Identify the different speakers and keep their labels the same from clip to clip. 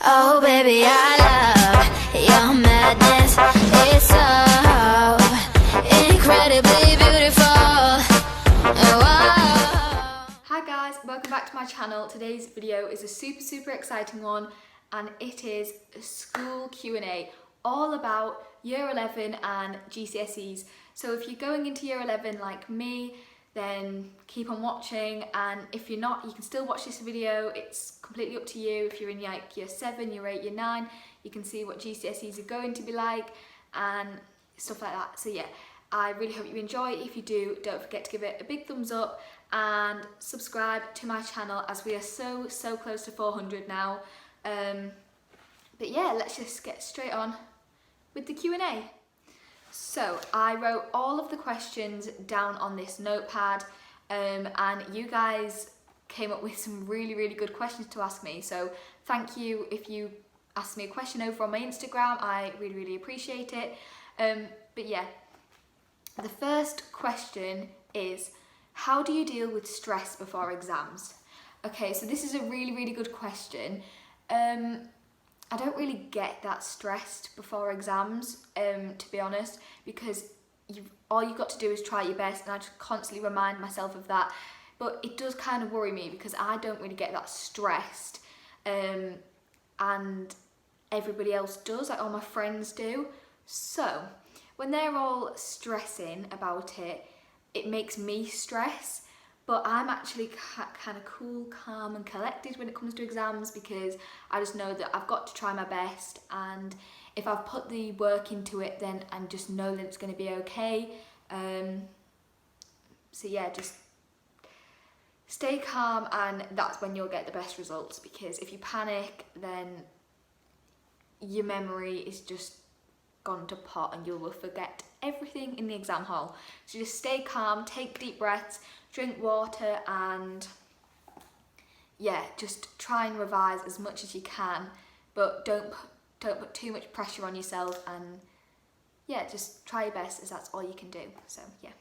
Speaker 1: Oh baby, I love your madness. It's so incredibly beautiful. Oh.
Speaker 2: Hi guys, welcome back to my channel. Today's video is a super exciting one, and it is a school Q&A all about year 11 and GCSEs. So if you're going into year 11 like me, then keep on watching, and if you're not, you can still watch this video. It's completely up to you. If you're in like year 7, year 8, year 9, you can see what GCSEs are going to be like and stuff like that. So yeah, I really hope you enjoy. If you do, don't forget to give it a big thumbs up and subscribe to my channel, as we are so close to 400 now. But yeah, let's just get straight on with the Q&A. So I wrote all of the questions down on this notepad, and you guys came up with some really good questions to ask me. So thank you if you asked me a question over on my Instagram. I really appreciate it. But yeah, the first question is, how do you deal with stress before exams? Okay, so this is a really good question. I don't really get that stressed before exams, to be honest, because all you've got to do is try your best, and I just constantly remind myself of that. But it does kind of worry me because I don't really get that stressed, and everybody else does, like all my friends do. So when they're all stressing about it, it makes me stress. But I'm actually kind of cool, calm and collected when it comes to exams, because I just know that I've got to try my best, and if I've put the work into it, then I just know that it's going to be okay. So yeah, just stay calm, and that's when you'll get the best results, because if you panic, then your memory is just gone to pot and you will forget everything in the exam hall. So just stay calm, take deep breaths, drink water, and yeah, just try and revise as much as you can, but don't put too much pressure on yourself, and yeah, just try your best, as that's all you can do. So yeah.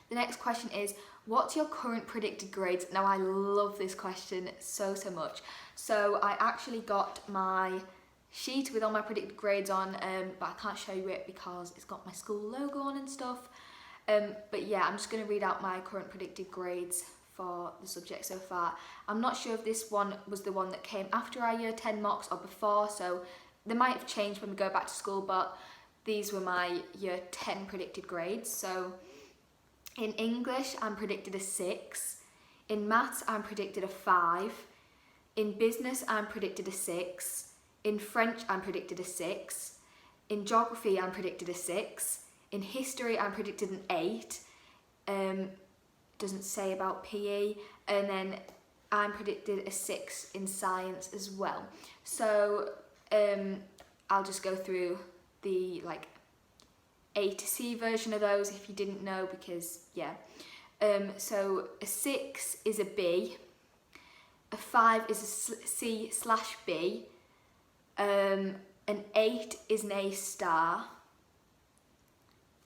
Speaker 2: The next question is, what's your current predicted grades? Now I love this question so much. So I actually got my sheet with all my predicted grades on, but I can't show you it because it's got my school logo on and stuff. But yeah, I'm just going to read out my current predicted grades for the subject so far. I'm not sure if this one was the one that came after our year 10 mocks or before, so they might have changed when we go back to school, but these were my year 10 predicted grades. So in English, I'm predicted a 6. In maths, I'm predicted a 5. In business, I'm predicted a 6. In French, I'm predicted a 6. In geography, I'm predicted a 6. In history, I'm predicted an 8. Doesn't say about PE. And then I'm predicted a 6 in science as well. So I'll just go through the like A to C version of those if you didn't know, because yeah. So a 6 is a B. A 5 is a C/B. An 8 is an A star.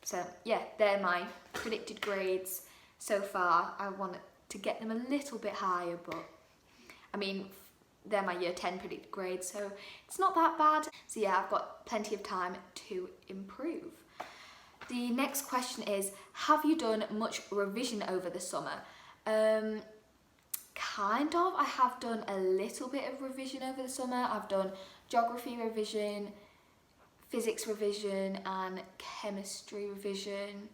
Speaker 2: So yeah, they're my predicted grades so far. I want to get them a little bit higher, but I mean, they're my year 10 predicted grades, so it's not that bad. So yeah, I've got plenty of time to improve. The next question is, have you done much revision over the summer? Kind of. I have done a little bit of revision over the summer. I've done geography revision, physics revision and chemistry revision,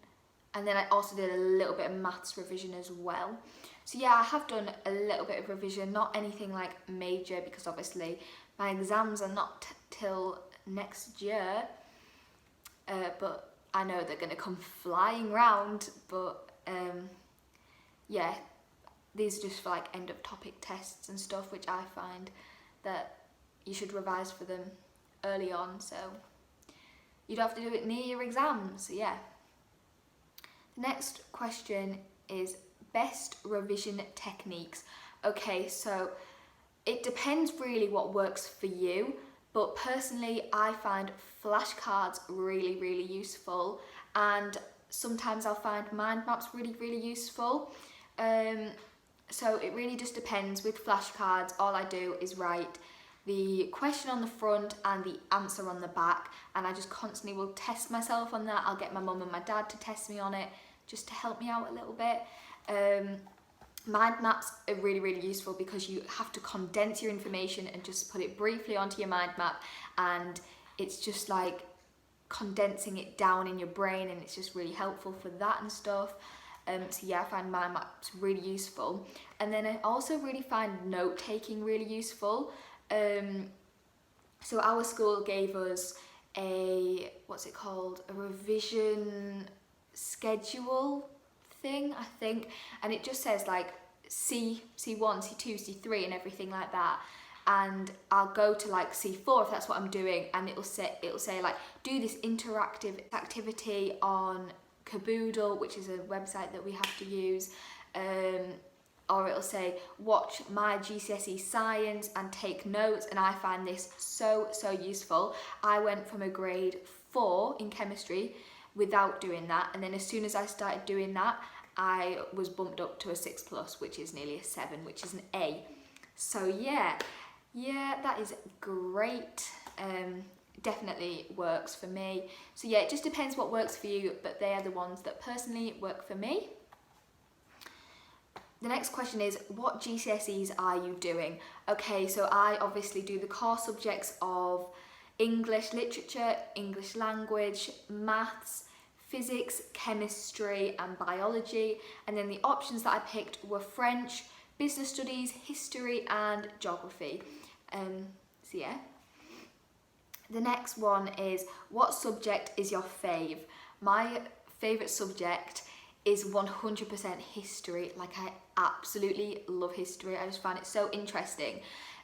Speaker 2: and then I also did a little bit of maths revision as well. So yeah, I have done a little bit of revision, not anything like major, because obviously my exams are not till next year, but I know they're going to come flying round. But yeah, these are just for like end of topic tests and stuff, which I find that you should revise for them early on, so you don't have to do it near your exams. So yeah. The next question is best revision techniques. Okay, so it depends really what works for you, but personally I find flashcards really useful, and sometimes I'll find mind maps really useful. So it really just depends. With flashcards, all I do is write the question on the front and the answer on the back, and I just constantly will test myself on that. I'll get my mum and my dad to test me on it just to help me out a little bit. Mind maps are really, really useful because you have to condense your information and just put it briefly onto your mind map, and it's just like condensing it down in your brain, and it's just really helpful for that and stuff. So yeah, I find mind maps really useful. And then I also really find note taking really useful. So our school gave us a, what's it called, a revision schedule thing, I think, and it just says like C1, C2, C3 and everything like that. And I'll go to like C4 if that's what I'm doing, and it'll say like, do this interactive activity on Caboodle, which is a website that we have to use, or it'll say watch my GCSE science and take notes. And I find this so useful. I went from a grade 4 in chemistry without doing that, and then as soon as I started doing that, I was bumped up to a 6+, which is nearly a 7, which is an A. So yeah, that is great. Definitely works for me. So yeah, it just depends what works for you, but they are the ones that personally work for me. The next question is, what GCSEs are you doing? Okay, so I obviously do the core subjects of English literature, English language, maths, physics, chemistry and biology, and then the options that I picked were French, business studies, history and geography. So yeah. The next one is, what subject is your fave? My favourite subject is 100% history. Like, I absolutely love history. I just find it so interesting.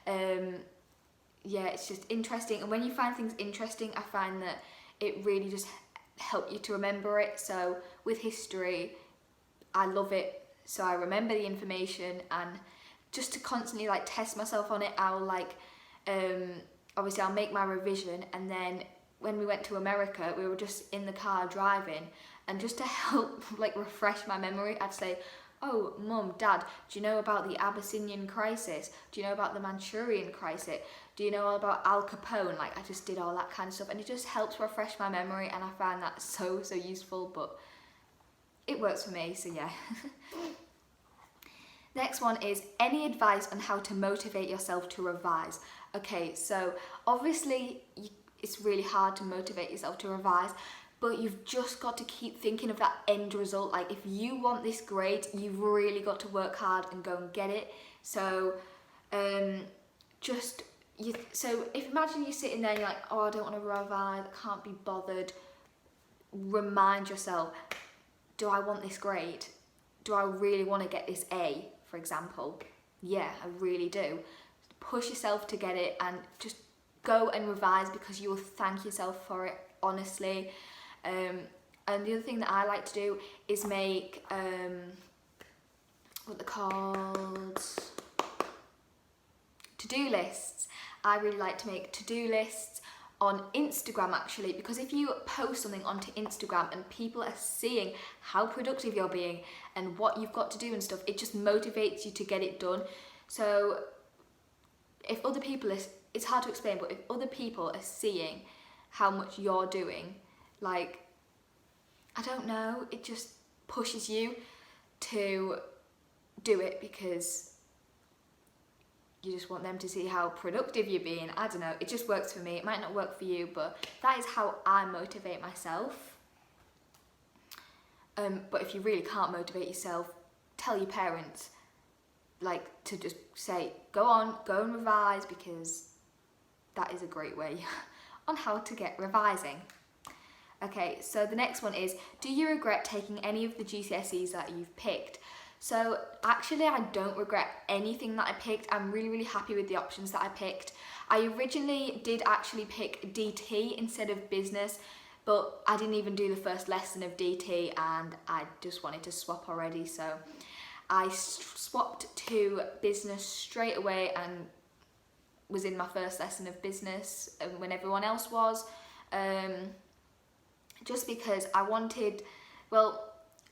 Speaker 2: Yeah, it's just interesting, and when you find things interesting, I find that it really just helps you to remember it. So with history, I love it, so I remember the information, and just to constantly like test myself on it, I'll like obviously I'll make my revision, and then when we went to America, we were just in the car driving, and just to help like refresh my memory, I'd say, oh, Mum, Dad, do you know about the Abyssinian crisis? Do you know about the Manchurian crisis? Do you know all about Al Capone? Like, I just did all that kind of stuff, and it just helps refresh my memory, and I find that so useful, but it works for me, so yeah. Next one is, any advice on how to motivate yourself to revise? Okay, so obviously it's really hard to motivate yourself to revise, but you've just got to keep thinking of that end result. Like, if you want this grade, you've really got to work hard and go and get it. So so if imagine you're sitting there and you're like, oh, I don't want to revise, I can't be bothered. Remind yourself, do I want this grade? Do I really want to get this A, for example? Yeah, I really do. Push yourself to get it, and just go and revise, because you will thank yourself for it, honestly. And the other thing that I like to do is make what they're called, to-do lists. I really like to make to-do lists on Instagram, actually, because if you post something onto Instagram and people are seeing how productive you're being and what you've got to do and stuff, it just motivates you to get it done. So if other people it's hard to explain, but if other people are seeing how much you're doing, like, I don't know, it just pushes you to do it, because you just want them to see how productive you're being. I don't know, it just works for me. It might not work for you, but that is how I motivate myself. But if you really can't motivate yourself, tell your parents, like, to just say, go on, go and revise, because that is a great way on how to get revising. Okay, so the next one is, do you regret taking any of the GCSEs that you've picked? So actually, I don't regret anything that I picked. I'm really happy with the options that I picked. I originally did actually pick DT instead of business, but I didn't even do the first lesson of DT, and I just wanted to swap already. So I swapped to business straight away and was in my first lesson of business when everyone else was. Just because I wanted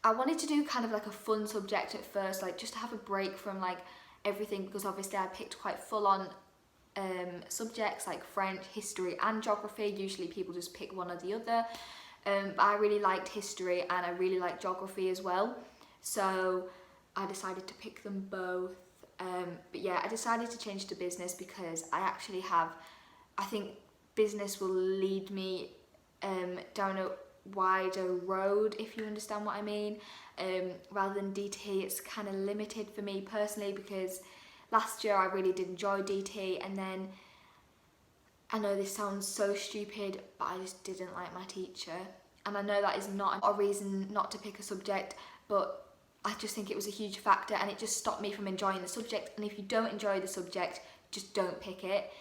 Speaker 2: to do kind of like a fun subject at first, like just to have a break from like everything, because obviously I picked quite full on subjects like French, history and geography. Usually people just pick one or the other, but I really liked history and I really liked geography as well, so I decided to pick them both. But yeah, I decided to change to business because I think business will lead me down a wider road, if you understand what I mean. Rather than DT, it's kind of limited for me personally, because last year I really did enjoy DT, and then I know this sounds so stupid, but I just didn't like my teacher. And I know that is not a reason not to pick a subject, but I just think it was a huge factor, and it just stopped me from enjoying the subject. And if you don't enjoy the subject, just don't pick it.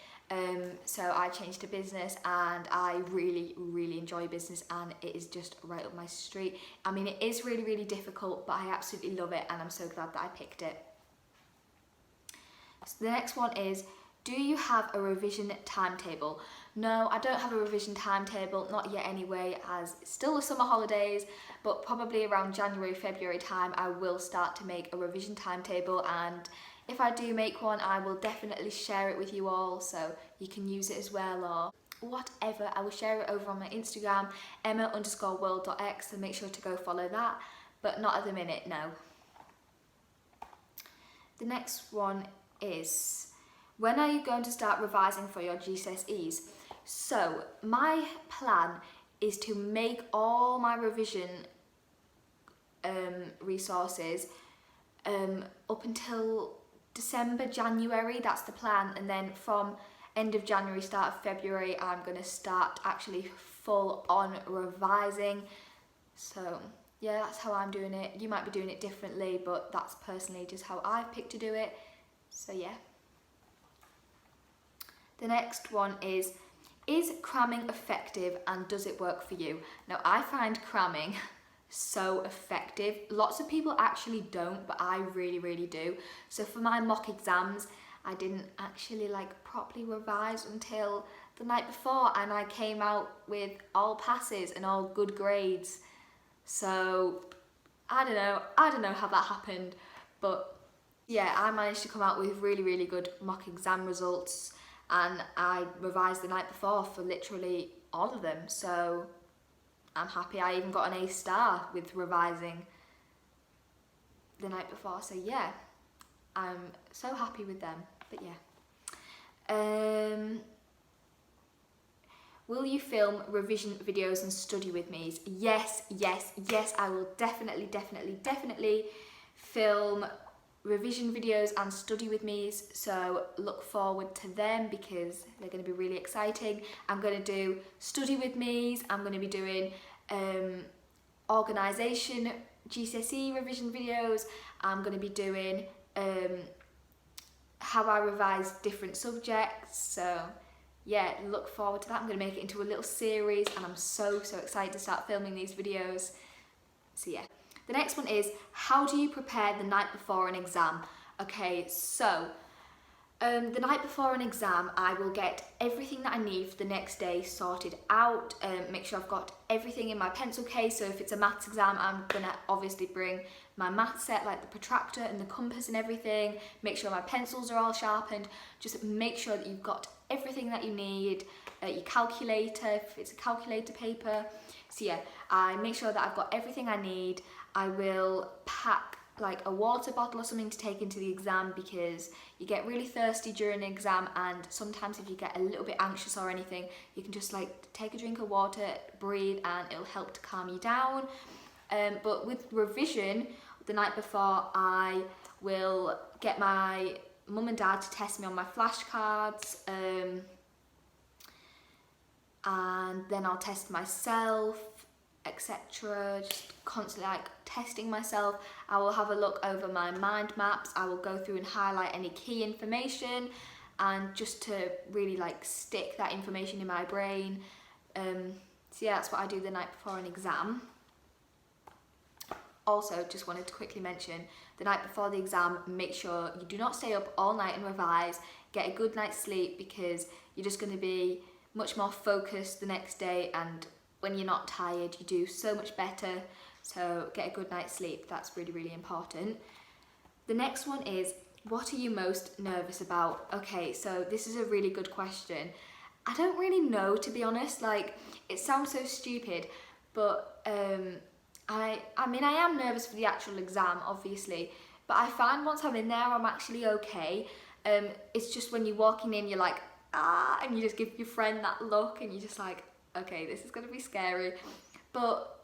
Speaker 2: So I changed to business, and I really, really enjoy business, and it is just right up my street. I mean, it is really, really difficult, but I absolutely love it, and I'm so glad that I picked it. So the next one is, do you have a revision timetable? No, I don't have a revision timetable, not yet anyway, as it's still the summer holidays, but probably around January, February time, I will start to make a revision timetable, and if I do make one, I will definitely share it with you all, so you can use it as well, or whatever. I will share it over on my Instagram, emma_world.x, so make sure to go follow that, but not at the minute, no. The next one is, when are you going to start revising for your GCSEs? So my plan is to make all my revision resources up until December, January, that's the plan, and then from end of January, start of February, I'm going to start actually full on revising. So yeah, that's how I'm doing it. You might be doing it differently, but that's personally just how I've picked to do it. So yeah. The next one is cramming effective, and does it work for you? Now, I find cramming so effective. Lots of people actually don't, but I really, really do. So for my mock exams, I didn't actually properly revise until the night before, and I came out with all passes and all good grades. So I don't know how that happened, but yeah, I managed to come out with really, really good mock exam results, and I revised the night before for literally all of them, so I'm happy. I even got an A star with revising the night before, so yeah, I'm so happy with them. But yeah, will you film revision videos and study with me? Yes, yes, yes, I will definitely film revision videos and study with me, so look forward to them because they're going to be really exciting. I'm going to do study with me, I'm going to be doing organisation GCSE revision videos, I'm going to be doing how I revise different subjects, so yeah, look forward to that. I'm going to make it into a little series, and I'm so excited to start filming these videos. So yeah. The next one is, how do you prepare the night before an exam? Okay, so the night before an exam, I will get everything that I need for the next day sorted out, make sure I've got everything in my pencil case. So if it's a maths exam, I'm gonna obviously bring my maths set, like the protractor and the compass and everything, make sure my pencils are all sharpened, just make sure that you've got everything that you need, your calculator, if it's a calculator paper. So yeah, I make sure that I've got everything I need. I will pack like a water bottle or something to take into the exam, because you get really thirsty during an exam, and sometimes if you get a little bit anxious or anything, you can just take a drink of water, breathe, and it'll help to calm you down. But with revision, the night before, I will get my mum and dad to test me on my flashcards, and then I'll test myself, etc. Just constantly testing myself. I will have a look over my mind maps. I will go through and highlight any key information, and just to really stick that information in my brain. So yeah, that's what I do the night before an exam. Also, just wanted to quickly mention, the night before the exam, make sure you do not stay up all night and revise. Get a good night's sleep, because you're just going to be much more focused the next day, and when you're not tired, you do so much better. So get a good night's sleep. That's really, really important. The next one is, what are you most nervous about? Okay, so this is a really good question. I don't really know, to be honest. Like, it sounds so stupid, but I mean, I am nervous for the actual exam, obviously, but I find once I'm in there, I'm actually okay. It's just when you're walking in, you're like, ah, and you just give your friend that look, and you're just like, okay, this is gonna be scary. But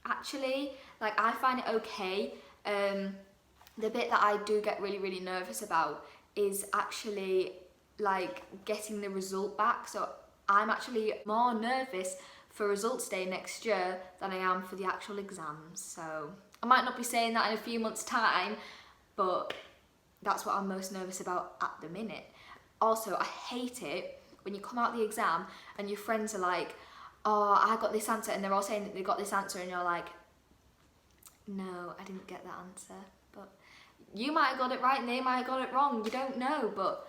Speaker 2: actually, like, I find it okay. The bit that I do get really, really nervous about is actually like getting the result back. So I'm actually more nervous for results day next year than I am for the actual exams. So I might not be saying that in a few months' time, but that's what I'm most nervous about at the minute. Also, I hate it when you come out the exam and your friends are like, oh, I got this answer, and they're all saying that they got this answer, and you're like, no, I didn't get that answer. But you might have got it right and they might have got it wrong, you don't know. But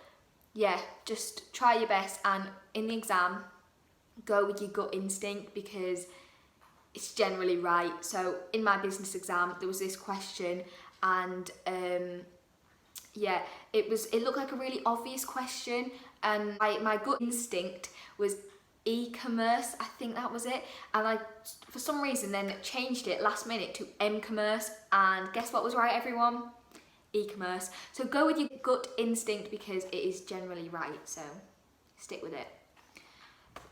Speaker 2: yeah, just try your best, and in the exam, go with your gut instinct because it's generally right. So in my business exam, there was this question, and yeah, it looked like a really obvious question, and my gut instinct was e-commerce, I think that was it, and I for some reason then changed it last minute to m-commerce, and guess what was right, everyone? E-commerce. So go with your gut instinct because it is generally right, so stick with it.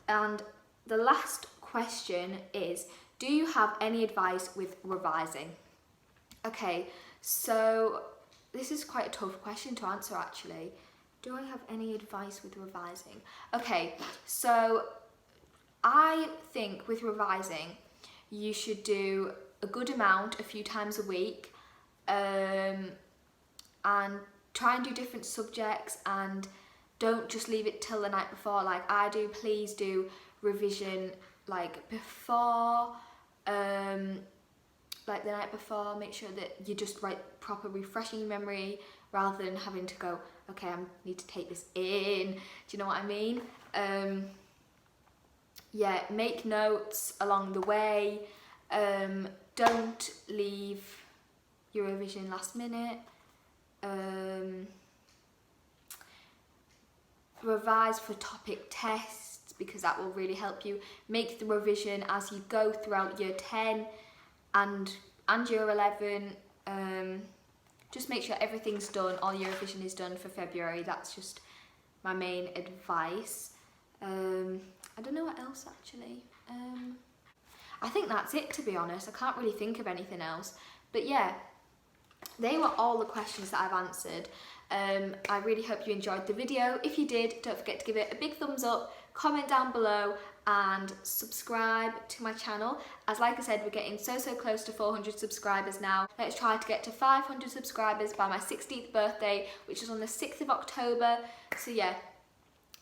Speaker 2: And the last question is, do you have any advice with revising? Okay, so this is quite a tough question to answer actually. Do I have any advice with revising? Okay, so I think with revising, you should do a good amount a few times a week, and try and do different subjects, and don't just leave it till the night before like I do. Please do revision like before, like the night before. Make sure that you just proper refreshing your memory rather than having to go, okay, I need to take this in. Do you know what I mean? Yeah, make notes along the way. Don't leave your revision last minute. Revise for topic tests because that will really help you. Make the revision as you go throughout year 10 and year 11. Just make sure everything's done, all your revision is done for February. That's just my main advice. I don't know what else actually. I think that's it, to be honest. I can't really think of anything else. But yeah, they were all the questions that I've answered. I really hope you enjoyed the video. If you did, don't forget to give it a big thumbs up, comment down below, and subscribe to my channel. As like I said, we're getting so close to 400 subscribers now. Let's try to get to 500 subscribers by my 16th birthday, which is on the 6th of October. So yeah,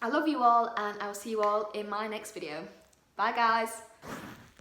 Speaker 2: I love you all, and I will see you all in my next video. Bye guys.